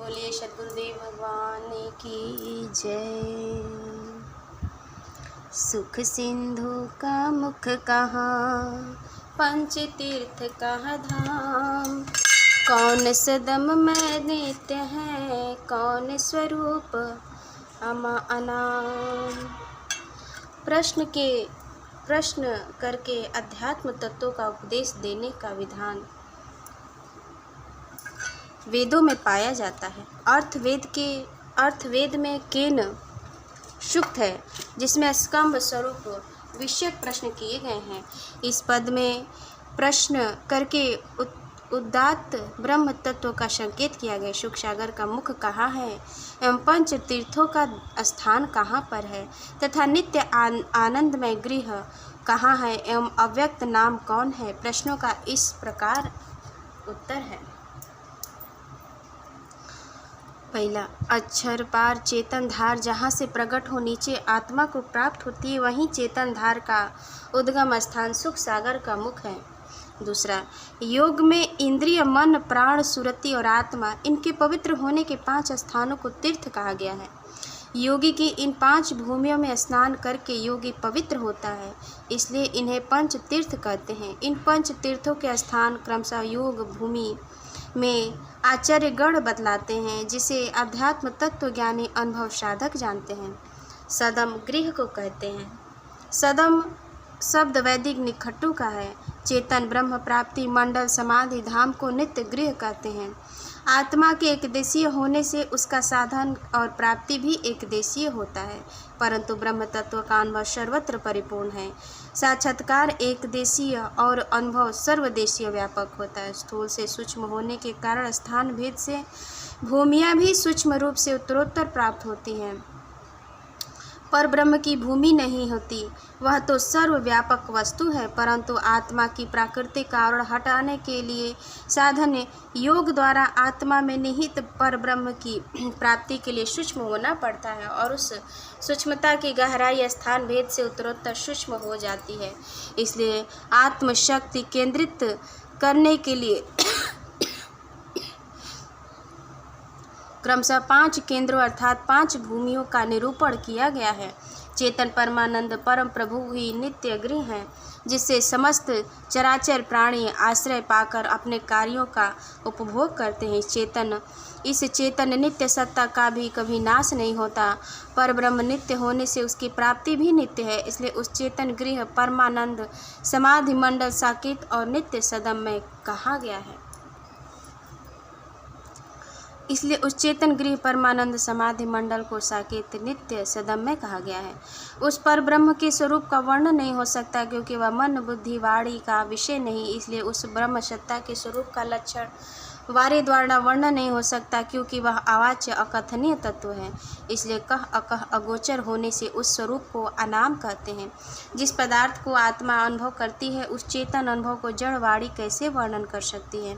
बोलिए सद्गुरुदेव भगवान की जय। सुख सिंधु का मुख कहाँ, पंच तीर्थ का धाम। कौन सदम में नित्य है, कौन स्वरूप अमा अनाम। प्रश्न करके अध्यात्म तत्वों का उपदेश देने का विधान वेदों में पाया जाता है। अर्थवेद में केन सूक्त है, जिसमें स्कंभ स्वरूप विषयक प्रश्न किए गए हैं। इस पद में प्रश्न करके उदात्त ब्रह्म तत्व का संकेत किया गया। सुख सागर का मुख कहाँ है एवं पंच तीर्थों का स्थान कहाँ पर है तथा नित्य आनंदमय गृह कहाँ है एवं अव्यक्त नाम कौन है। प्रश्नों का इस प्रकार उत्तर है। पहला, अक्षर पार चेतन धार जहाँ से प्रकट हो नीचे आत्मा को प्राप्त होती है, वहीं चेतन धार का उद्गम स्थान सुख सागर का मुख है। दूसरा, योग में इंद्रिय मन प्राण सुरति और आत्मा, इनके पवित्र होने के 5 स्थानों को तीर्थ कहा गया है। योगी की इन 5 भूमियों में स्नान करके योगी पवित्र होता है, इसलिए इन्हें पंच तीर्थ कहते हैं। इन पंच तीर्थों के स्थान क्रमशः योग भूमि में आचार्यगण बतलाते हैं, जिसे अध्यात्म तत्व ज्ञानी अनुभव साधक जानते हैं। सदम गृह को कहते हैं। सदम शब्द वैदिक निखट्टू का है। चेतन ब्रह्म प्राप्ति मंडल समाधि धाम को नित्य गृह कहते हैं। आत्मा के एकदेशीय होने से उसका साधन और प्राप्ति भी एकदेशीय होता है, परंतु ब्रह्म तत्व का अनुभव सर्वत्र परिपूर्ण है। साक्षात्कार एकदेशीय और अनुभव सर्वदेशीय व्यापक होता है। स्थूल से सूक्ष्म होने के कारण स्थान भेद से भूमियाँ भी सूक्ष्म रूप से उत्तरोत्तर प्राप्त होती हैं, पर ब्रह्म की भूमि नहीं होती। वह तो सर्वव्यापक वस्तु है, परंतु आत्मा की प्राकृतिक कारण हटाने के लिए साधन योग द्वारा आत्मा में निहित पर ब्रह्म की प्राप्ति के लिए सूक्ष्म होना पड़ता है, और उस सूक्ष्मता की गहराई स्थान भेद से उत्तरोत्तर सूक्ष्म हो जाती है। इसलिए आत्मशक्ति केंद्रित करने के लिए क्रमशः 5 केंद्रों अर्थात 5 भूमियों का निरूपण किया गया है। चेतन परमानंद परम प्रभु ही नित्य गृह हैं, जिससे समस्त चराचर प्राणी आश्रय पाकर अपने कार्यों का उपभोग करते हैं। इस चेतन नित्य सत्ता का भी कभी नाश नहीं होता, पर ब्रह्म नित्य होने से उसकी प्राप्ति भी नित्य है। इसलिए उस चेतन गृह परमानंद समाधि मंडल साकेत और नित्य सदम में कहा गया है। इसलिए उस चेतन गृह परमानंद समाधि मंडल को साकेत नित्य सदम में कहा गया है। उस पर ब्रह्म के स्वरूप का वर्णन नहीं हो सकता, क्योंकि वह मन बुद्धि वाणी का विषय नहीं। इसलिए उस ब्रह्म सत्ता के स्वरूप का लक्षण वाणी द्वारा वर्णन नहीं हो सकता, क्योंकि वह अवाच्य अकथनीय तत्व है। इसलिए कह अकह अगोचर होने से उस स्वरूप को अनाम कहते हैं। जिस पदार्थ को आत्मा अनुभव करती है, उस चेतन अनुभव को जड़ वाणी कैसे वर्णन कर सकती है।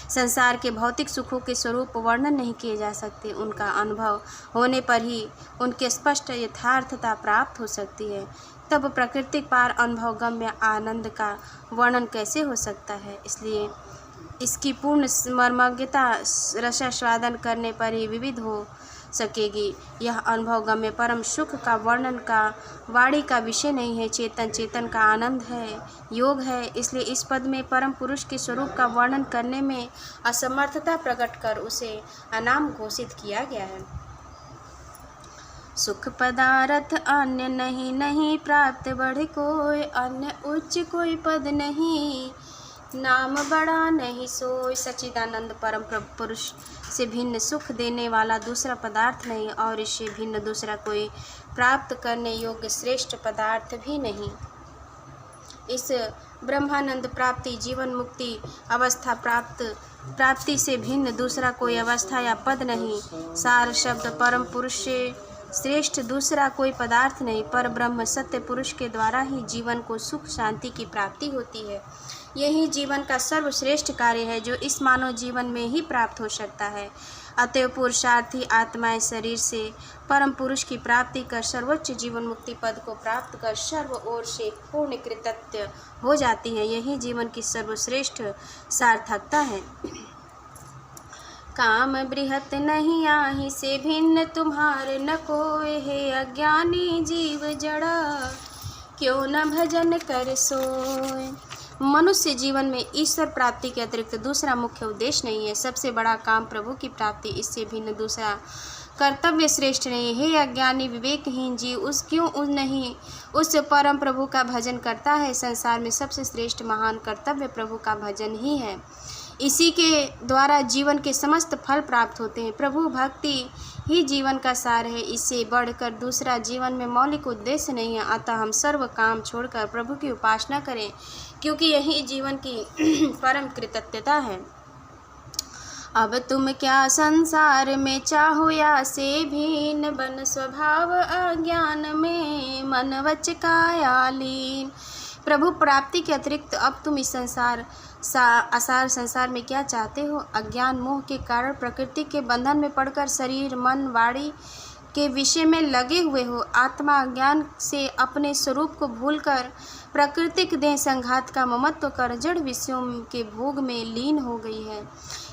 संसार के भौतिक सुखों के स्वरूप वर्णन नहीं किए जा सकते। उनका अनुभव होने पर ही उनके स्पष्ट यथार्थता प्राप्त हो सकती है। तब प्राकृतिक पार अनुभव गम्य आनंद का वर्णन कैसे हो सकता है। इसलिए इसकी पूर्ण मर्मज्ञता रसास्वादन करने पर ही विविध हो सकेगी। यह अनुभव गम्य परम सुख का वर्णन का वाणी का विषय नहीं है। चेतन का आनंद है, योग है। इसलिए इस पद में परम पुरुष के स्वरूप का वर्णन करने में असमर्थता प्रकट कर उसे अनाम घोषित किया गया है। सुख पदार्थ अन्य नहीं प्राप्त बढ़ कोई, अन्य उच्च कोई पद नहीं, नाम बड़ा नहीं सोई। सच्चिदानंद परम पुरुष से भिन्न सुख देने वाला दूसरा पदार्थ नहीं, और इससे भिन्न दूसरा कोई प्राप्त करने योग्य श्रेष्ठ पदार्थ भी नहीं। इस ब्रह्मानंद प्राप्ति जीवन मुक्ति अवस्था प्राप्ति से भिन्न दूसरा कोई अवस्था या पद नहीं। सार शब्द परम पुरुष से श्रेष्ठ दूसरा कोई पदार्थ नहीं, पर ब्रह्म सत्य पुरुष के द्वारा ही जीवन को सुख शांति की प्राप्ति होती है। यही जीवन का सर्वश्रेष्ठ कार्य है, जो इस मानव जीवन में ही प्राप्त हो सकता है। अतएव पुरुषार्थी आत्माएं शरीर से परम पुरुष की प्राप्ति कर सर्वोच्च जीवन मुक्ति पद को प्राप्त कर सर्व ओर से पूर्ण कृतज्ञ हो जाती है। यही जीवन की सर्वश्रेष्ठ सार्थकता है। काम बृहत नहीं आहि से भिन्न तुम्हारे न कोय, हे अज्ञानी जीव जड़ा क्यों न भजन कर सोय। मनुष्य जीवन में ईश्वर प्राप्ति के अतिरिक्त दूसरा मुख्य उद्देश्य नहीं है। सबसे बड़ा काम प्रभु की प्राप्ति, इससे भिन्न दूसरा कर्तव्य श्रेष्ठ नहीं। हे अज्ञानी विवेकहीन जीव, उस परम प्रभु का भजन करता है। संसार में सबसे श्रेष्ठ महान कर्तव्य प्रभु का भजन ही है। इसी के द्वारा जीवन के समस्त फल प्राप्त होते हैं। प्रभु भक्ति ही जीवन का सार है, इससे बढ़कर दूसरा जीवन में मौलिक उद्देश्य नहीं है। अतः हम सर्व काम छोड़कर प्रभु की उपासना करें, क्योंकि यही जीवन की परम कृतज्ञता है। अब तुम क्या संसार में चाहो या से भिन्न, बन स्वभाव अज्ञान में मन वच काया लीन। प्रभु प्राप्ति के अतिरिक्त अब तुम इस असार संसार में क्या चाहते हो? अज्ञान मोह के कारण प्रकृति के बंधन में पड़कर शरीर मन वाणी के विषय में लगे हुए हो। आत्मा अज्ञान से अपने स्वरूप को भूलकर प्राकृतिक देह संघात का ममत्व कर जड़ विषयों के भोग में लीन हो गई है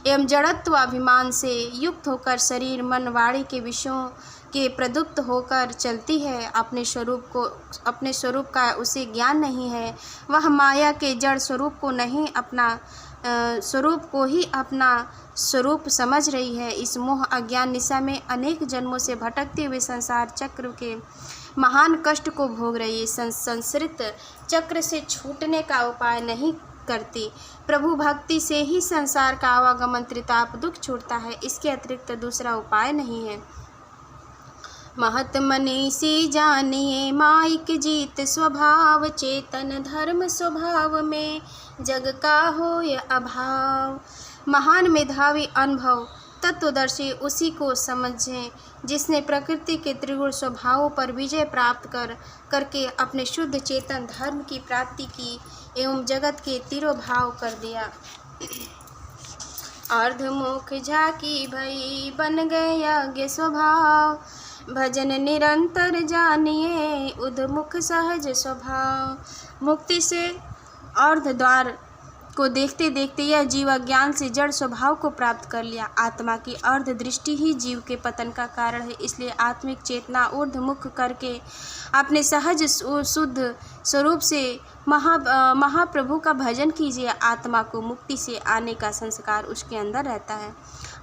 एवं जड़त्व अभिमान से युक्त होकर शरीर मन वाणी के विषयों के प्रदुप्त होकर चलती है। अपने स्वरूप का उसे ज्ञान नहीं है। वह माया के जड़ स्वरूप को नहीं, अपना स्वरूप को ही अपना स्वरूप समझ रही है। इस मोह अज्ञान निशा में अनेक जन्मों से भटकते हुए संसार चक्र के महान कष्ट को भोग रही है। संसृत चक्र से छूटने का उपाय नहीं करती। प्रभु भक्ति से ही संसार का आवागमन त्रिताप दुख छूटता है, इसके अतिरिक्त दूसरा उपाय नहीं है। महत मनीषी जानिए माइक जीत स्वभाव, चेतन धर्म स्वभाव में जग का होय अभाव। महान मेधावी अनुभव तत्वदर्शी उसी को समझें जिसने प्रकृति के त्रिगुण स्वभावों पर विजय प्राप्त करके अपने शुद्ध चेतन धर्म की प्राप्ति की एवं जगत के तिरोभाव कर दिया। अर्धमुख झाकी भई बन गए यज्ञ स्वभाव, भजन निरंतर जानिए उद्मुख सहज स्वभाव। मुक्ति से अर्ध द्वार को देखते देखते यह जीव अज्ञान से जड़ स्वभाव को प्राप्त कर लिया। आत्मा की अर्ध दृष्टि ही जीव के पतन का कारण है, इसलिए आत्मिक चेतना ऊर्ध्वमुख करके अपने सहज शुद्ध स्वरूप से महाप्रभु का भजन कीजिए। आत्मा को मुक्ति से आने का संस्कार उसके अंदर रहता है।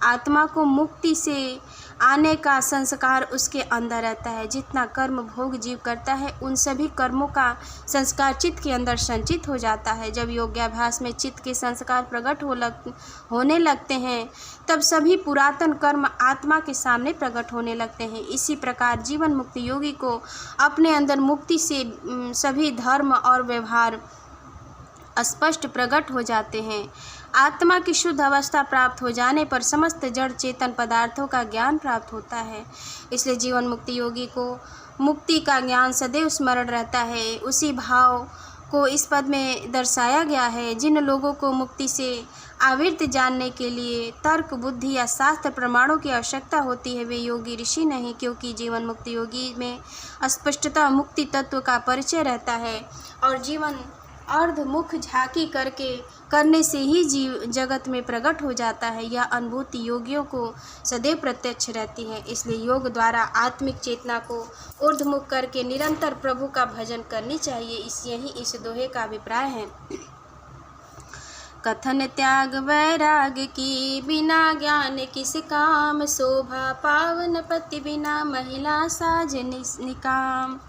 आत्मा को मुक्ति से आने का संस्कार उसके अंदर रहता है। जितना कर्म भोग जीव करता है उन सभी कर्मों का संस्कार चित्त के अंदर संचित हो जाता है। जब योगाभ्यास में चित्त के संस्कार प्रकट होने लगते हैं तब सभी पुरातन कर्म आत्मा के सामने प्रकट होने लगते हैं। इसी प्रकार जीवन मुक्त योगी को अपने अंदर मुक्ति से सभी धर्म और व्यवहार स्पष्ट प्रकट हो जाते हैं। आत्मा की शुद्ध अवस्था प्राप्त हो जाने पर समस्त जड़ चेतन पदार्थों का ज्ञान प्राप्त होता है। इसलिए जीवन मुक्त योगी को मुक्ति का ज्ञान सदैव स्मरण रहता है। उसी भाव को इस पद में दर्शाया गया है। जिन लोगों को मुक्ति से आवृत्त जानने के लिए तर्क बुद्धि या शास्त्र प्रमाणों की आवश्यकता होती है वे योगी ऋषि नहीं, क्योंकि जीवन मुक्त योगी में स्पष्टतः मुक्ति तत्व का परिचय रहता है और जीवन अर्धमुख झांकी करने से ही जीव जगत में प्रकट हो जाता है। यह अनुभूति योगियों को सदैव प्रत्यक्ष रहती है। इसलिए योग द्वारा आत्मिक चेतना को ऊर्ध्वमुख करके निरंतर प्रभु का भजन करनी चाहिए। यही इस दोहे का अभिप्राय है। कथन त्याग वैराग की बिना ज्ञान किस काम, शोभा पावन पति बिना महिला साज निकाम।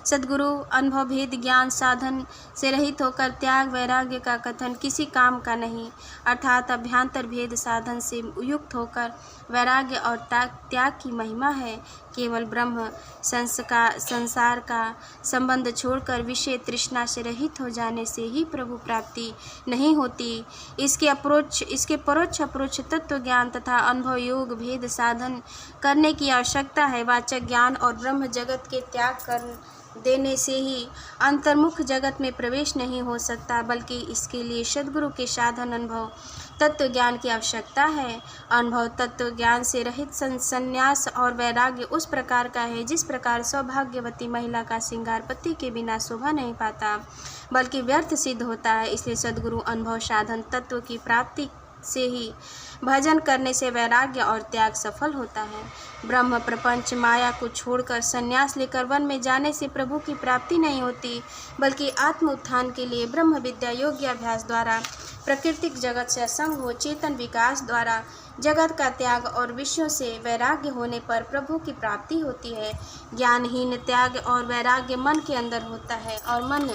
सद्गुरु अनुभव भेद ज्ञान साधन से रहित होकर त्याग वैराग्य का कथन किसी काम का नहीं, अर्थात अभ्यंतर भेद साधन से युक्त होकर वैराग्य और त्याग की महिमा है। केवल ब्रह्म संसार का संबंध छोड़कर विषय तृष्णा से रहित हो जाने से ही प्रभु प्राप्ति नहीं होती। इसके परोक्ष अपरोक्ष तत्व ज्ञान तथा अनुभव योग भेद साधन करने की आवश्यकता है। वाचक ज्ञान और ब्रह्म जगत के त्याग कर देने से ही अंतर्मुख जगत में प्रवेश नहीं हो सकता, बल्कि इसके लिए सद्गुरु के साधन अनुभव तत्व ज्ञान की आवश्यकता है। अनुभव तत्व ज्ञान से रहित संन्यास और वैराग्य उस प्रकार का है जिस प्रकार सौभाग्यवती महिला का श्रृंगार पति के बिना शोभा नहीं पाता, बल्कि व्यर्थ सिद्ध होता है। इसलिए सद्गुरु अनुभव साधन तत्व की प्राप्ति से ही भजन करने से वैराग्य और त्याग सफल होता है। ब्रह्म प्रपंच माया को छोड़कर संन्यास लेकर वन में जाने से प्रभु की प्राप्ति नहीं होती, बल्कि आत्म उत्थान के लिए ब्रह्म विद्या योग्य अभ्यास द्वारा प्राकृतिक जगत से असंग हो चेतन विकास द्वारा जगत का त्याग और विषयों से वैराग्य होने पर प्रभु की प्राप्ति होती है। ज्ञानहीन त्याग और वैराग्य मन के अंदर होता है और मन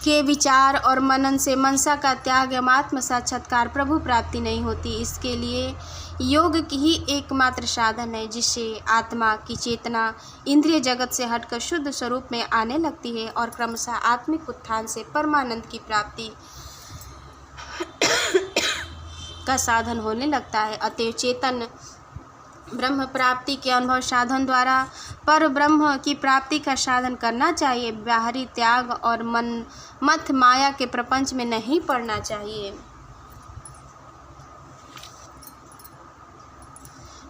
के विचार और मनन से मनसा का त्याग एवं आत्म साक्षात्कार प्रभु प्राप्ति नहीं होती। इसके लिए योग की ही एकमात्र साधन है, जिससे आत्मा की चेतना इंद्रिय जगत से हटकर शुद्ध स्वरूप में आने लगती है और क्रमशः आत्मिक उत्थान से परमानंद की प्राप्ति का साधन होने लगता है। अतएव चेतन ब्रह्म प्राप्ति के अनुभव साधन द्वारा पर ब्रह्म की प्राप्ति का साधन करना चाहिए। बाहरी त्याग और मत माया के प्रपंच में नहीं पड़ना चाहिए।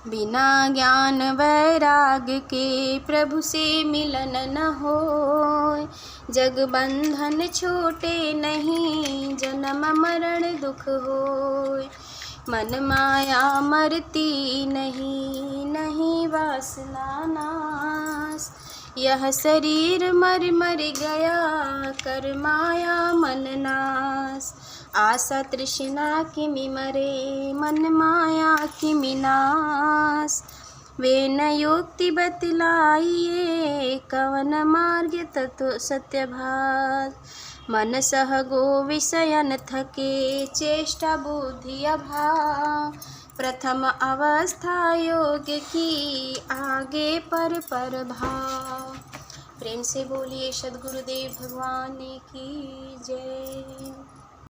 बिना ज्ञान वैराग्य के प्रभु से मिलन न होय, जग बंधन छोटे नहीं जन्म मरण दुख होय। मन माया मरती नहीं, नहीं वासना नाश, यह शरीर मर मर गया कर माया मन नाश। आशा तृष्णा किमि मरे मन माया किमि नाश, वे न युक्ति बतलाइए कवन मार्ग तत्व सत्य भास। मन सह गो विषयन थके चेष्टा बुद्धि अभाव, प्रथम अवस्था योग की आगे पर भाव। प्रेम से बोलिए सद्गुरुदेव भगवान की जय।